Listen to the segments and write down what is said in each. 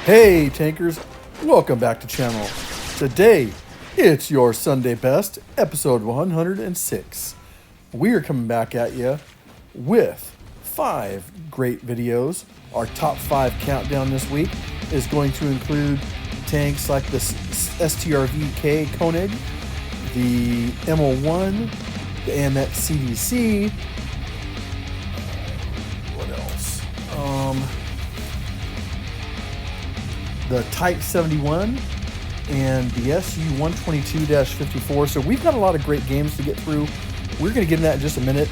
Hey tankers, welcome back to channel. Today, it's your Sunday Best, episode 106. We are coming back at you with 5 great videos. Our top 5 countdown this week is going to include tanks like the STRV-K Koenig, the MO1, the AMX CDC, what else? The Type 71 and the SU-122-54. So we've got a lot of great games to get through. We're going to get in that in just a minute.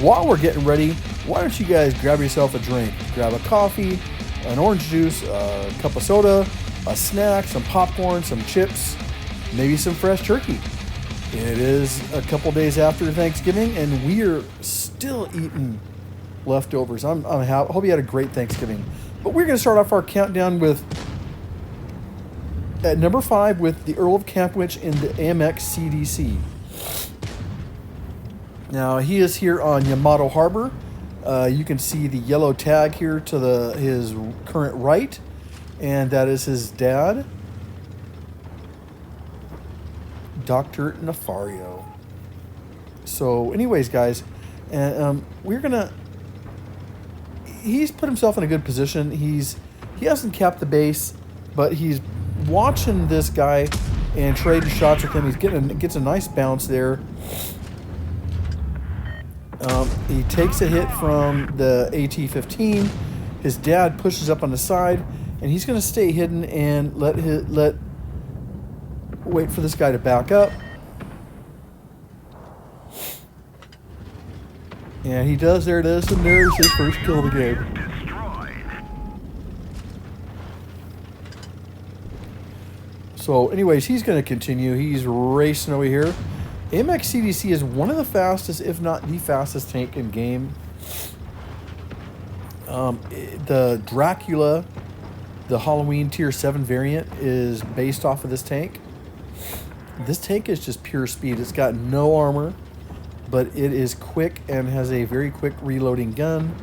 While we're getting ready, why don't you guys grab yourself a drink? Grab a coffee, an orange juice, a cup of soda, a snack, some popcorn, some chips, maybe some fresh turkey. It is a couple days after Thanksgiving, and we are still eating leftovers. I hope you had a great Thanksgiving. But we're going to start off our countdown with at number 5 with the Earl of Campwich in the AMX CDC. Now he is here on Yamato Harbor. You can see the yellow tag here to his current right, and that is his dad, Dr. Nefario. So anyways, guys, and he's put himself in a good position. He hasn't capped the base, but he's watching this guy and trading shots with him. Gets a nice bounce there. He takes a hit from the AT-15. His dad pushes up on the side, and he's going to stay hidden and wait for this guy to back up. And he does. There it is, and there's his first kill of the game. So anyways, he's going to continue. He's racing over here. AMX CDC is one of the fastest, if not the fastest tank in game. The Dracula, the Halloween Tier 7 variant, is based off of this tank. This tank is just pure speed. It's got no armor, but it is quick and has a very quick reloading gun.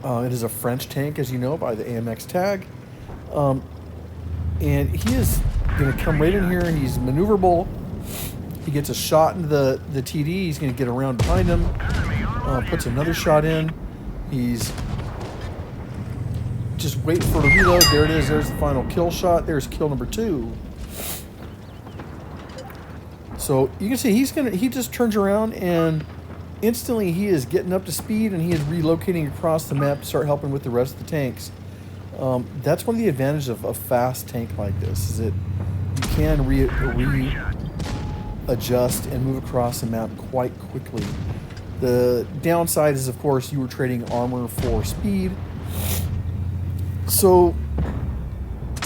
It is a French tank, as you know, by the AMX tag. And he is going to come right in here. He's maneuverable. He gets a shot into the TD. He's going to get around behind him. Puts another shot in. He's just waiting for the reload. There it is. There's the final kill shot. There's kill number 2. So you can see he just turns around, and instantly he is getting up to speed, and he is relocating across the map to start helping with the rest of the tanks. That's one of the advantages of a fast tank like this, is that you can readjust and move across the map quite quickly. The downside is, of course, you were trading armor for speed. So,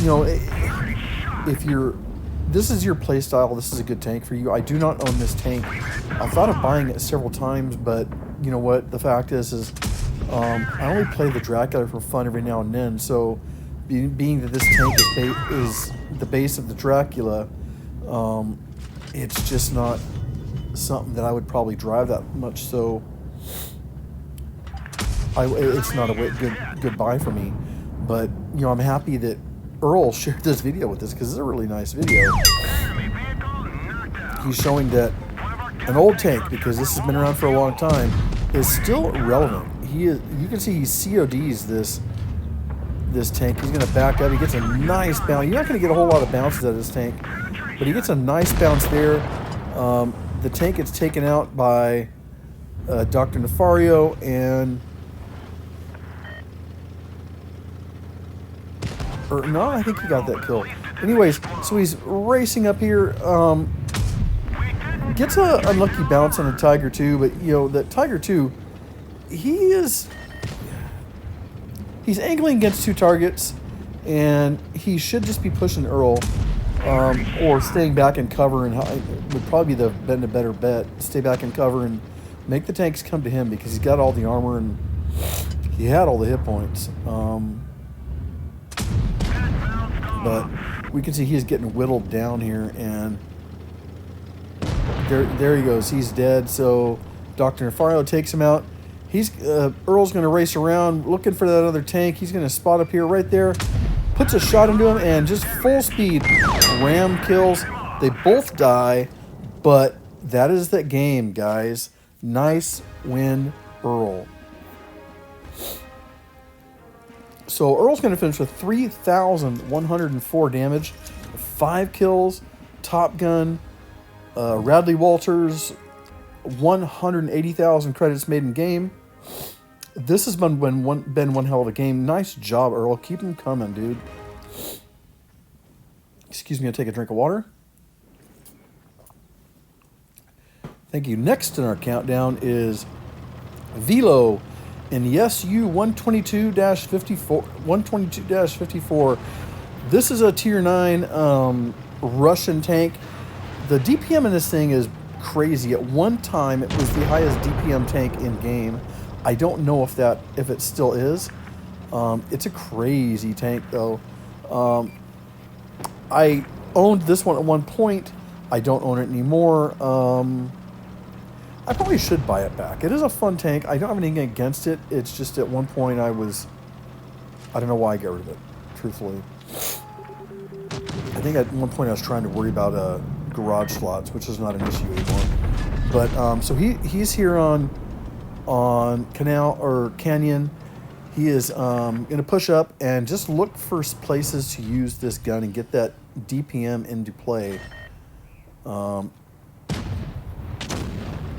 you know, this is your playstyle, this is a good tank for you. I do not own this tank. I've thought of buying it several times, but you know what? The fact is I only play the Dracula for fun every now and then. So, being that this tank is the base of the Dracula, it's just not something that I would probably drive that much. So, it's not a good buy for me. But you know, I'm happy that Earl shared this video with us, because it's a really nice video. He's showing that an old tank, because this has been around for a long time, is still relevant. You can see he CODs this tank. He's going to back up. He gets a nice bounce. You're not going to get a whole lot of bounces out of this tank, but he gets a nice bounce there. The tank gets taken out by Dr. Nefario, and no, I think he got that kill. Anyways, so he's racing up here. Gets a unlucky bounce on a Tiger 2, but you know, that Tiger 2, he's angling against 2 targets, and he should just be pushing Earl, or staying back in cover, and would probably be a better bet. Stay back in cover and make the tanks come to him, because he's got all the armor and he had all the hit points. But we can see he's getting whittled down here, and there he goes. He's dead. So Dr. Nefario takes him out. Earl's going to race around looking for that other tank. He's going to spot up here right there. Puts a shot into him and just full speed ram kills. They both die, but that is that game, guys. Nice win, Earl. So Earl's going to finish with 3,104 damage, 5 kills, Top Gun, Radley Walters, 180,000 credits made in game. This has been one hell of a game. Nice job, Earl. Keep them coming, dude. Excuse me, I'll take a drink of water. Thank you. Next in our countdown is Velo in the SU 122-54. 122-54. This is a tier 9 Russian tank. The DPM in this thing is crazy. At one time, it was the highest DPM tank in game. I don't know if it still is. It's a crazy tank though. I owned this one at one point. I don't own it anymore. I probably should buy it back. It is a fun tank. I don't have anything against it. It's just at one point I don't know why I got rid of it, truthfully. I think at one point I was trying to worry about garage slots, which is not an issue anymore. But so he's here on Canal or Canyon. He is going to push up and just look for places to use this gun and get that DPM into play.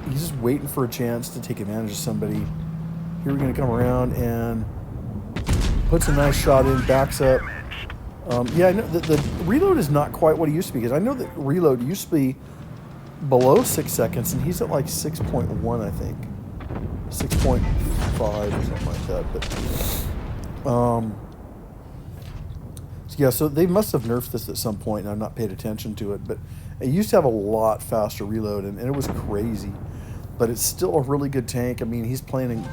He's just waiting for a chance to take advantage of somebody. Here we're going to come around and puts a nice shot in, backs up. Yeah, I know the reload is not quite what it used to be, because I know that reload used to be below 6 seconds, and he's at like 6.1, I think. 6.5 or something like that. But so yeah, so they must have nerfed this at some point, and I've not paid attention to it. But it used to have a lot faster reload, and it was crazy. But it's still a really good tank. I mean, he's playing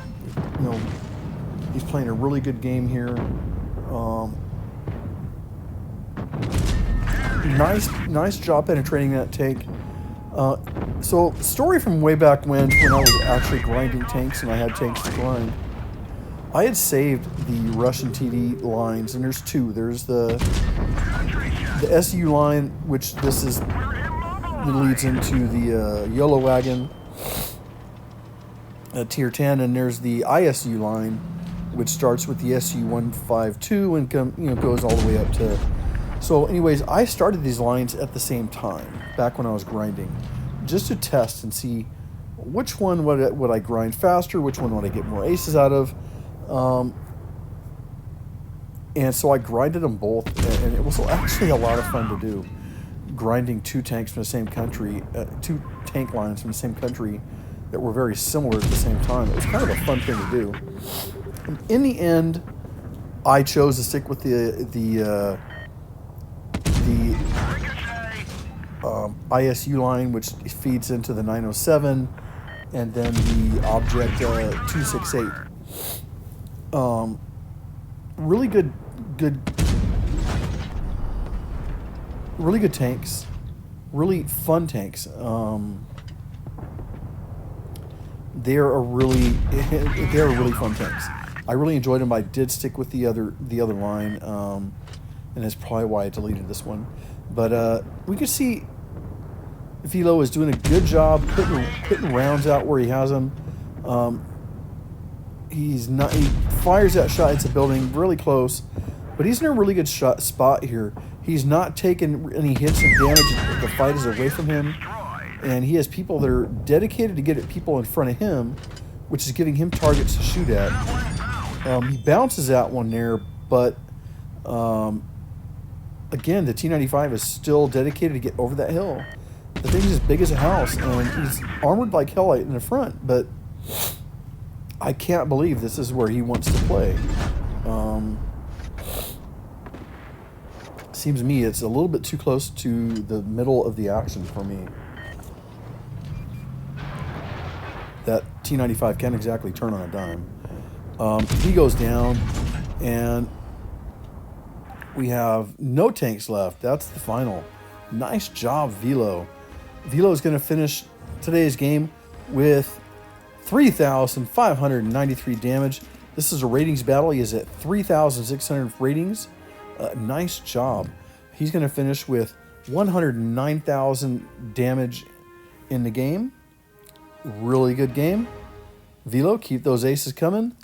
a really good game here. Nice job penetrating that tank. So, story from way back when I was actually grinding tanks and I had tanks to grind. I had saved the Russian TD lines, and there's two. There's the SU line, which this is leads into the Yellow Wagon, tier 10, and there's the ISU line, which starts with the SU 152 and goes all the way up to. So, anyways, I started these lines at the same time back when I was grinding, just to test and see which one would I grind faster, which one would I get more aces out of. And so I grinded them both, and it was actually a lot of fun to do, grinding two tanks from the same country, two tank lines from the same country that were very similar at the same time. It was kind of a fun thing to do. And in the end, I chose to stick with the ISU line, which feeds into the 907, and then the Object 268. Really good tanks, really fun tanks. They're really fun tanks. I really enjoyed them. I did stick with the other line, and that's probably why I deleted this one. But we could see Velo is doing a good job putting rounds out where he has them. He fires that shot into a building really close, but he's in a really good spot here. He's not taking any hits and damage. The fight is away from him, and he has people that are dedicated to get at people in front of him, which is giving him targets to shoot at. He bounces out one there, but again, the T-95 is still dedicated to get over that hill. The thing is as big as a house, and he's armored like hell in the front, but I can't believe this is where he wants to play. Seems to me it's a little bit too close to the middle of the action for me. That T-95 can't exactly turn on a dime. He goes down, and we have no tanks left. That's the final. Nice job, Velo. Velo is going to finish today's game with 3,593 damage. This is a ratings battle. He is at 3,600 ratings. Nice job. He's going to finish with 109,000 damage in the game. Really good game. Velo, keep those aces coming.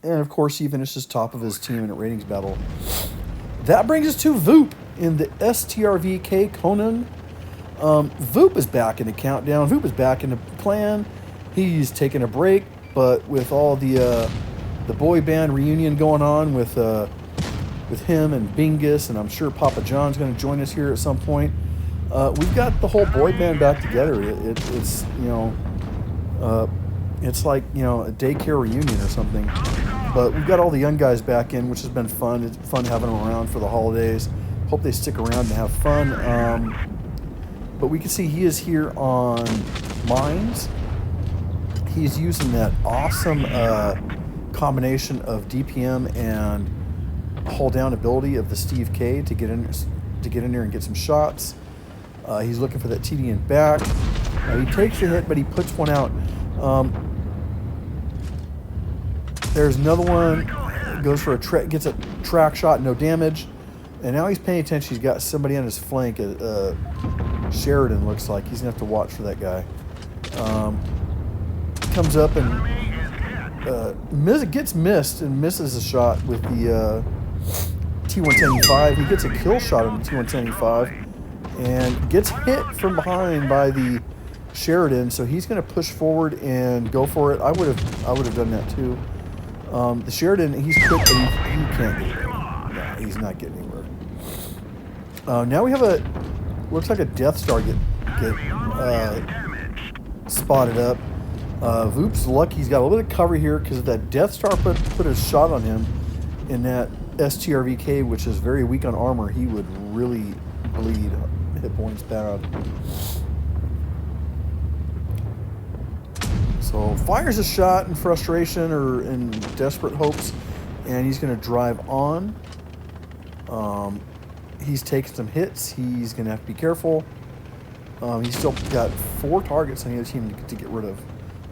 And of course, he finishes top of his team in a ratings battle. That brings us to Voop in the STRVK Conan. Voop is back in the countdown. Voop is back in the clan. He's taking a break, but with all the boy band reunion going on with him and Bingus, and I'm sure Papa John's going to join us here at some point. We've got the whole boy band back together. It's it's like a daycare reunion or something. But we've got all the young guys back in, which has been fun. It's fun having them around for the holidays. Hope they stick around and have fun. But we can see he is here on Mines. He's using that awesome combination of DPM and hold down ability of the Steve K to get in there and get some shots. He's looking for that TD in back. He takes the hit, but he puts one out. There's another one. Goes for gets a track shot, no damage. And now he's paying attention. He's got somebody on his flank. Sheridan looks like. He's going to have to watch for that guy. Comes up and gets missed and misses a shot with the T-110E5. He gets a kill shot on the T-110E5 and gets hit from behind by the Sheridan. So he's going to push forward and go for it. I would have done that too. The Sheridan, he's quick, but he can't get anywhere. No, he's not getting anywhere. Now we have looks like a Death Star get spotted up. Voop's lucky he's got a little bit of cover here because that Death Star put a shot on him in that STRVK, which is very weak on armor. He would really bleed hit points bad. So fires a shot in frustration or in desperate hopes, and he's going to drive on. He's taking some hits. He's going to have to be careful. He's still got 4 targets on the other team to get rid of.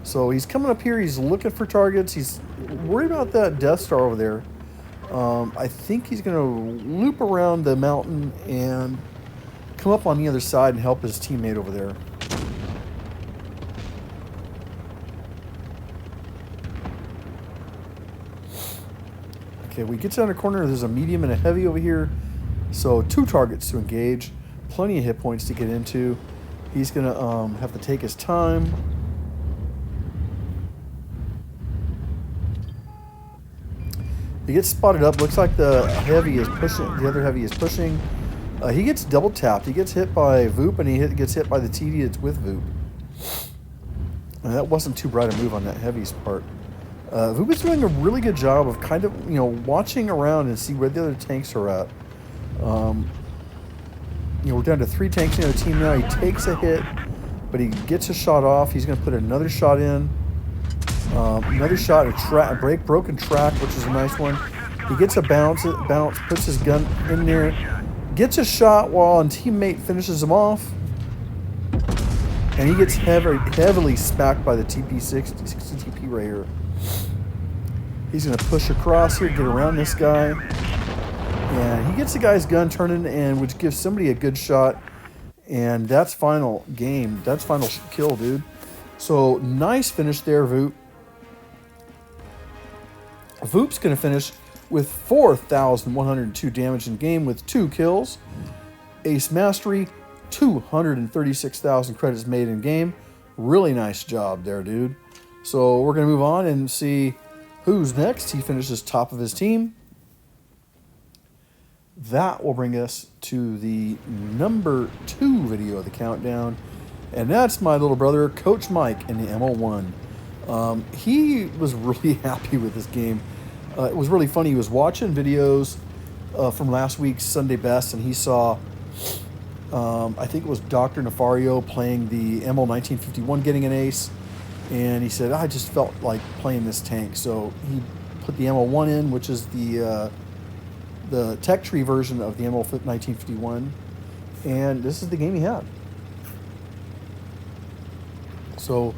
So he's coming up here. He's looking for targets. He's worried about that Death Star over there. I think he's going to loop around the mountain and come up on the other side and help his teammate over there. Okay, we get down the corner. There's a medium and a heavy over here. So 2 targets to engage. Plenty of hit points to get into. He's going to have to take his time. He gets spotted up. Looks like the heavy is pushing. The other heavy is pushing. He gets double tapped. He gets hit by Voop, and he gets hit by the TD that's with Voop. And that wasn't too bright a move on that heavy's part. Voop is doing a really good job of kind of, watching around and see where the other tanks are at. We're down to 3 tanks in the other team now. He takes a hit, but he gets a shot off. He's going to put another shot in. Another shot, a broken track, which is a nice one. He gets a bounce, puts his gun in there, gets a shot while a teammate finishes him off. And he gets heavily spacked by the TP60 TP right here. He's going to push across here, get around this guy. And he gets the guy's gun turning, and which gives somebody a good shot. And that's final game. That's final kill, dude. So nice finish there, Voop. Voop's going to finish with 4,102 damage in game with 2 kills. Ace Mastery, 236,000 credits made in game. Really nice job there, dude. So we're going to move on and see who's next. He finishes top of his team. That will bring us to the number 2 video of the countdown. And that's my little brother, Coach Mike, in the MO1. He was really happy with this game. It was really funny. He was watching videos from last week's Sunday Best, and he saw, I think it was Dr. Nefario playing the MO 1951 getting an ace. And he said, I just felt like playing this tank. So he put the MO1 in, which is the tech tree version of the MO 1951. And this is the game he had. So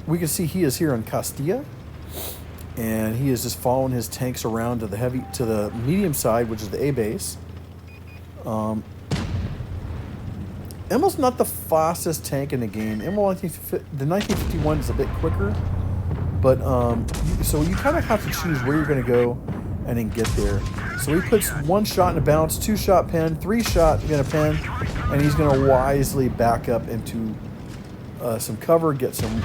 we can see he is here in Castilla, and he is just following his tanks around to the medium side, which is the A base. Emil's not the fastest tank in the game. The 1951 is a bit quicker, but so you kind of have to choose where you're going to go and then get there. So he puts 1 shot in a bounce, 2-shot pen, 3-shot in a pen, and he's going to wisely back up into some cover, get some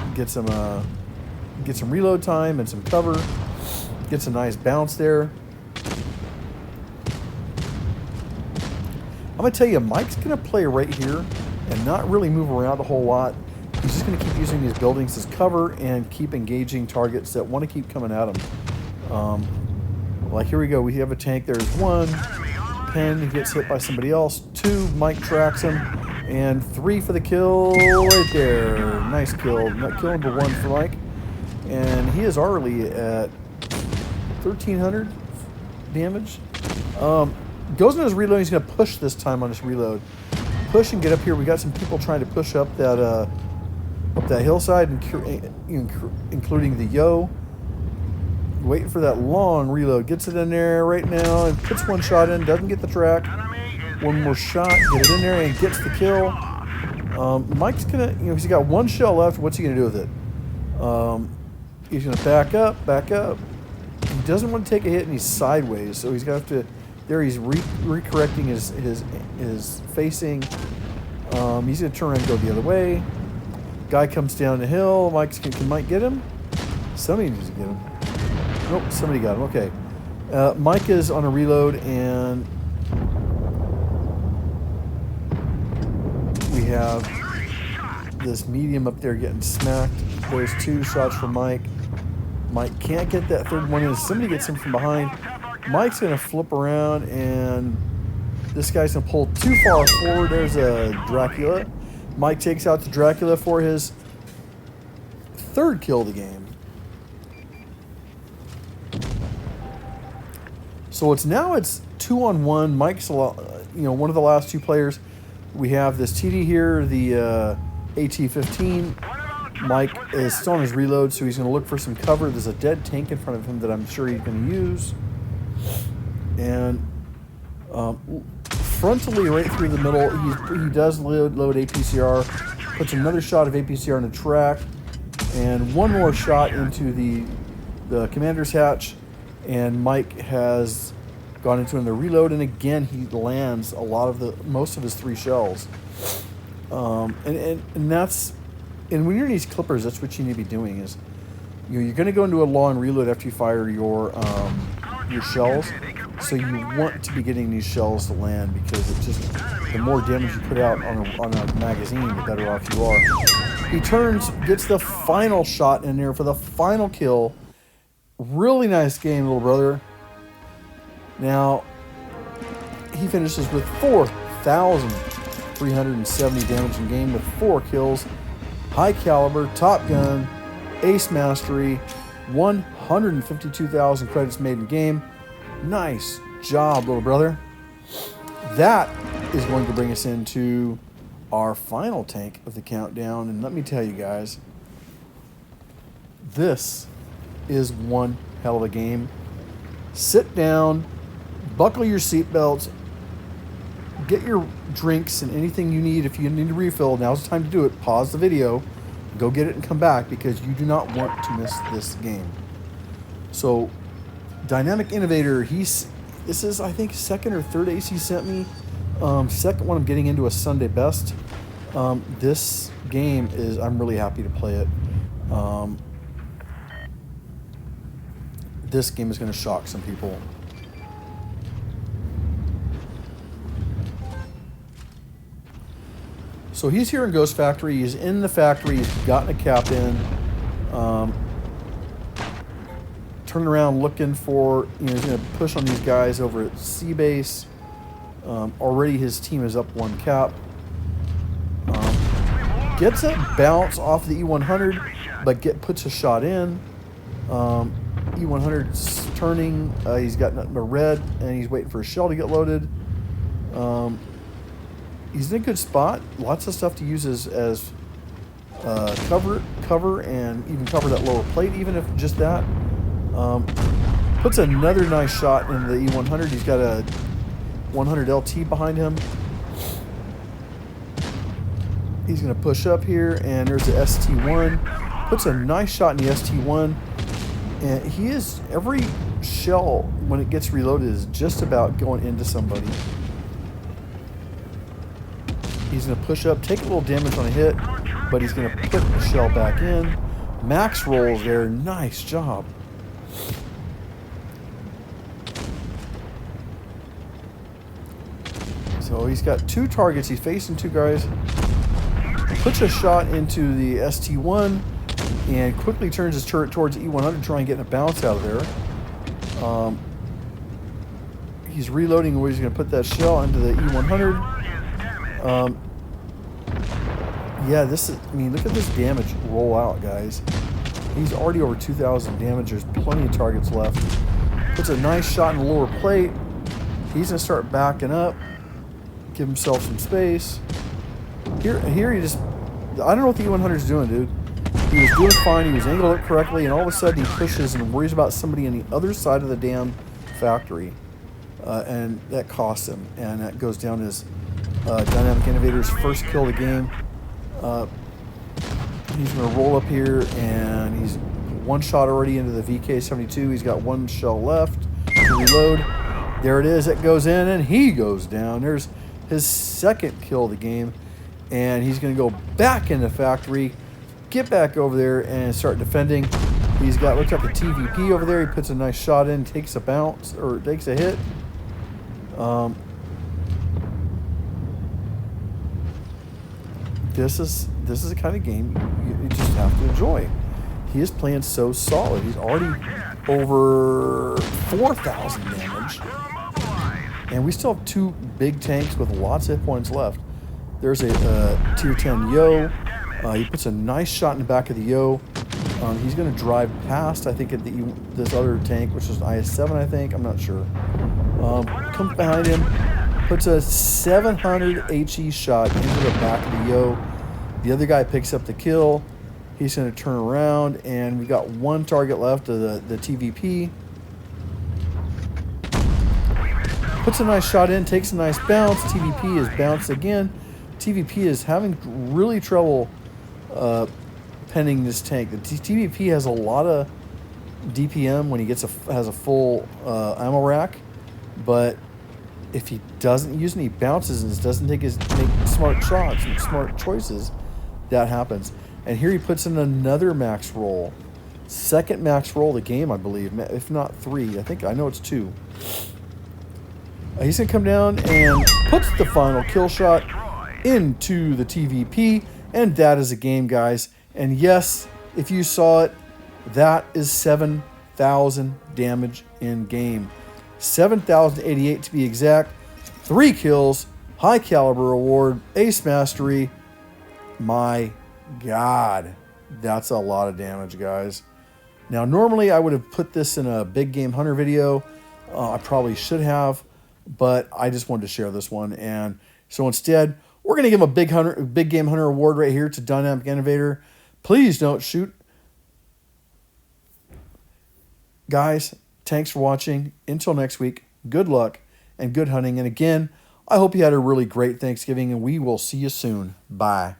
reload time and some cover, gets a nice bounce there. I'm going to tell you, Mike's going to play right here and not really move around a whole lot. He's just going to keep using these buildings as cover and keep engaging targets that want to keep coming at him. Like here we go. We have a tank. There's 1. Pen, he gets hit by somebody else. 2, Mike tracks him. And 3 for the kill right there. Nice kill. Kill number 1 for Mike. And he is already at 1,300 damage. Goes into his reload. He's going to push this time on his reload. Push and get up here. We got some people trying to push up that hillside, including the Yo. Waiting for that long reload. Gets it in there right now and puts 1 shot in. Doesn't get the track. 1 more shot. Get it in there and gets the kill. Mike's going to, he's got 1 shell left. What's he going to do with it? He's going to back up. He doesn't want to take a hit and he's sideways. So he's going to have to... There he's recorrecting his facing. He's going to turn around and go the other way. Guy comes down the hill. Can Mike get him? Somebody needs to get him. Nope, somebody got him. Okay. Mike is on a reload, and we have this medium up there getting smacked. There's 2 shots for Mike. Mike can't get that 3rd one in. Somebody gets him from behind. Mike's going to flip around, and this guy's going to pull too far forward. There's a Dracula. Mike takes out the Dracula for his 3rd kill of the game. So it's 2-on-1. Mike's one of the last 2 players. We have this TD here, the AT-15. Mike is still on his reload, so he's going to look for some cover. There's a dead tank in front of him that I'm sure he's going to use. And frontally right through the middle, he does load APCR, puts another shot of APCR in the track, and 1 more shot into the commander's hatch, and Mike has gone into the reload, and again he lands most of his 3 shells. And that's, and when you're in these clippers, that's what you need to be doing is, you're going to go into a long reload after you fire your shells. So you want to be getting these shells to land, because it just, the more damage you put out on a magazine, the better off you are. He turns, gets the final shot in there for the final kill. Really nice game, little brother. Now, he finishes with 4,370 damage in game with 4 kills. High caliber, top gun, ace mastery, 152,000 credits made in game. Nice job, little brother. That is going to bring us into our final tank of the countdown. And let me tell you guys, this is one hell of a game. Sit down, buckle your seatbelts, get your drinks and anything you need. If you need to refill, now's the time to do it. Pause the video, go get it and come back, because you do not want to miss this game. So, Dynamic Innovator, this is, I think, 2nd or 3rd ace he sent me. 2nd one I'm getting into a Sunday best. This game is, I'm really happy to play it. This game is going to shock some people. So he's here in Ghost Factory. He's in the factory. He's gotten a cap in. Turning around looking for, he's going to push on these guys over at C base. Already his team is up 1 cap. Gets a bounce off the E100, but puts a shot in. E100's turning. He's got nothing but red, and he's waiting for a shell to get loaded. He's in a good spot. Lots of stuff to use as cover, and even cover that lower plate, even if just that. Puts another nice shot in the E100. He's got a 100 LT behind him. He's going to push up here, and there's the ST1. Puts a nice shot in the ST1. And he is, every shell, when it gets reloaded, is just about going into somebody. He's going to push up, take a little damage on a hit, but he's going to put the shell back in. Max rolls there. Nice job. So he's got 2 targets. He's facing 2 guys. Puts a shot into the ST1 and quickly turns his turret towards E100 to try and get a bounce out of there. He's reloading where he's going to put that shell into the E100. Yeah, this is, I mean, look at this damage roll out, guys. He's already over 2,000 damage. There's plenty of targets left. Puts a nice shot in the lower plate. He's going to start backing up. Give himself some space. Here he just, I don't know what the E100 is doing, dude. He was doing fine. He was angled up correctly, and all of a sudden he pushes and worries about somebody on the other side of the damn factory. And that costs him. And that goes down as Dynamic Innovator's first kill of the game. He's going to roll up here, and he's 1 shot already into the VK-72. He's got 1 shell left to reload. There it is. It goes in, and he goes down. There's his 2nd kill of the game. And he's going to go back in the factory, get back over there, and start defending. He's got, looks like a TVP over there. He puts a nice shot in, takes a bounce, or takes a hit. This is the kind of game you just have to enjoy. He is playing so solid. He's already over 4,000 damage. And we still have 2 big tanks with lots of hit points left. There's a tier 10 Yo. He puts a nice shot in the back of the Yo. He's going to drive past, I think, at this other tank, which is an IS-7, I think. I'm not sure. Comes behind him, puts a 700 HE shot into the back of the Yo. The other guy picks up the kill. He's going to turn around, and we've got 1 target left of the TVP. Puts a nice shot in, takes a nice bounce. TVP is bounced again. TVP is having really trouble penning this tank. The TVP has a lot of DPM when he has a full ammo rack, but if he doesn't use any bounces and doesn't make smart shots and smart choices, that happens. And here he puts in another max roll. 2nd max roll of the game, I believe, if not 3. I know it's 2. He's going to come down and puts the final kill shot into the TVP, and that is a game, guys. And yes, if you saw it, that is 7,000 damage in game. 7,088 to be exact. 3 kills, high caliber award, ace mastery. My God, that's a lot of damage, guys. Now, normally I would have put this in a big game hunter video. I probably should have, but I just wanted to share this one. And so instead, we're going to give him a big game hunter award right here to Dynamic Innovator. Please don't shoot. Guys, thanks for watching. Until next week, good luck and good hunting. And again, I hope you had a really great Thanksgiving, and we will see you soon. Bye.